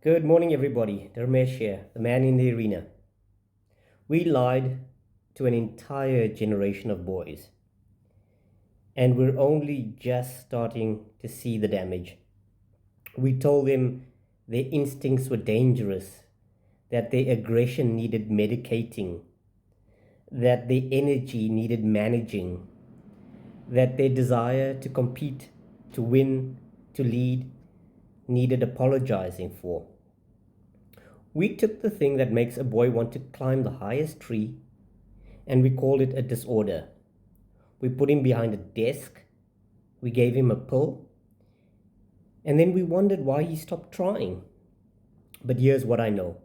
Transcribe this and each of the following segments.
Good morning, everybody. Dharmesh here, the man in the arena. We lied to an entire generation of boys, and we're only just starting to see the damage. We told them their instincts were dangerous, that their aggression needed medicating, that their energy needed managing, that their desire to compete, to win, to lead needed apologizing for. We took the thing that makes a boy want to climb the highest tree and we called it a disorder. We put him behind a desk, we gave him a pill, and then we wondered why he stopped trying. But here's what I know: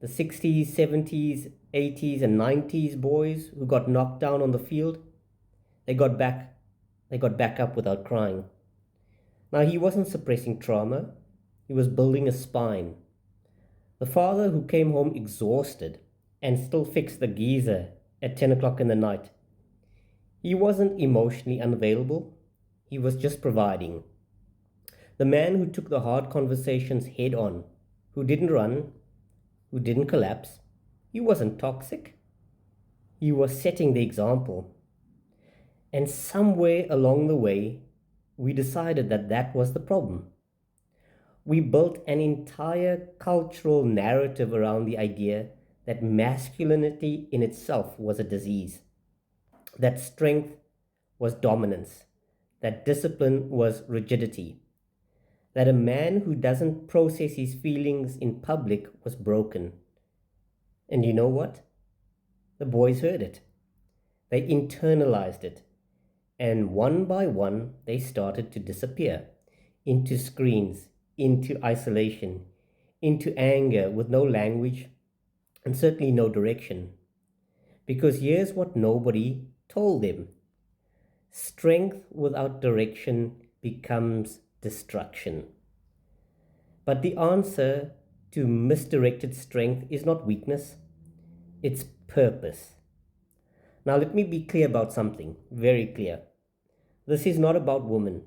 the 60s, 70s, 80s, and 90s boys who got knocked down on the field, they got back. They got back up without crying. Now, he wasn't suppressing trauma, he was building a spine. The father who came home exhausted and still fixed the geyser at 10 o'clock in the night, he wasn't emotionally unavailable, he was just providing. The man who took the hard conversations head on, who didn't run, who didn't collapse, he wasn't toxic, he was setting the example. And somewhere along the way, we decided that that was the problem. We built an entire cultural narrative around the idea that masculinity in itself was a disease, that strength was dominance, that discipline was rigidity, that a man who doesn't process his feelings in public was broken. And you know what? The boys heard it. They internalized it. And one by one, they started to disappear into screens, into isolation, into anger with no language and certainly no direction. Because here's what nobody told them: strength without direction becomes destruction. But the answer to misdirected strength is not weakness, it's purpose. Now, let me be clear about something, very clear. This is not about women.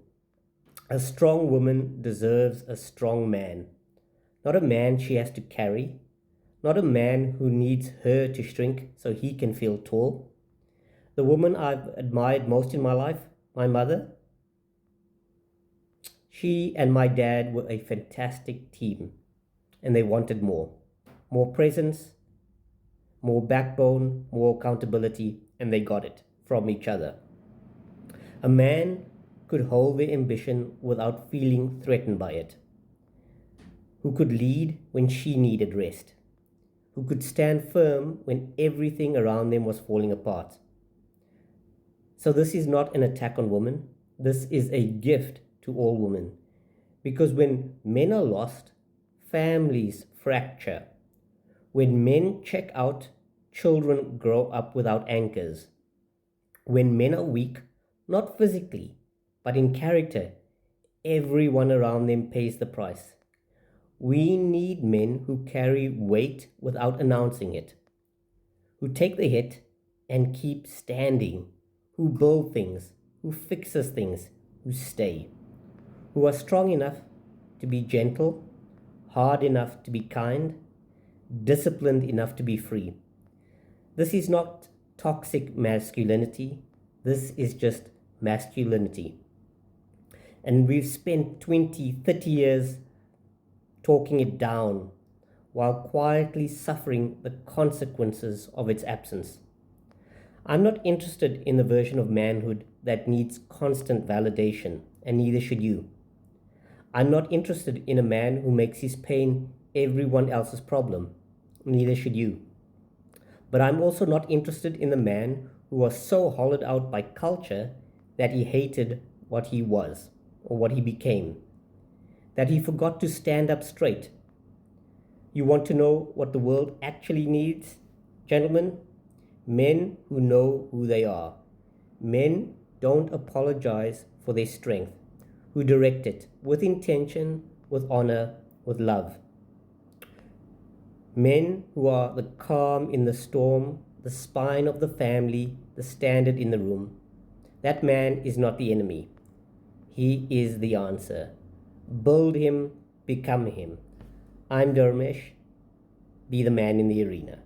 A strong woman deserves a strong man, not a man she has to carry, not a man who needs her to shrink so he can feel tall. The woman I've admired most in my life, my mother, she and my dad were a fantastic team, and they wanted more. More presence, more backbone, more accountability, and they got it from each other. A man could hold their ambition without feeling threatened by it, who could lead when she needed rest, who could stand firm when everything around them was falling apart. So this is not an attack on women, this is a gift to all women. Because when men are lost, families fracture. When men check out, children grow up without anchors. When men are weak, not physically, but in character, everyone around them pays the price. We need men who carry weight without announcing it, who take the hit and keep standing, who build things, who fixes things, who stay, who are strong enough to be gentle, hard enough to be kind, disciplined enough to be free. This is not toxic masculinity, this is just masculinity. And we've spent 20, 30 years talking it down while quietly suffering the consequences of its absence. I'm not interested in the version of manhood that needs constant validation, and neither should you. I'm not interested in a man who makes his pain everyone else's problem, neither should you. But I'm also not interested in the man who was so hollowed out by culture that he hated what he was or what he became, that he forgot to stand up straight. You want to know what the world actually needs, gentlemen? Men who know who they are. Men don't apologize for their strength, who direct it with intention, with honor, with love. Men who are the calm in the storm, the spine of the family, the standard in the room. That man is not the enemy. He is the answer. Build him, become him. I'm Dharmesh. Be the man in the arena.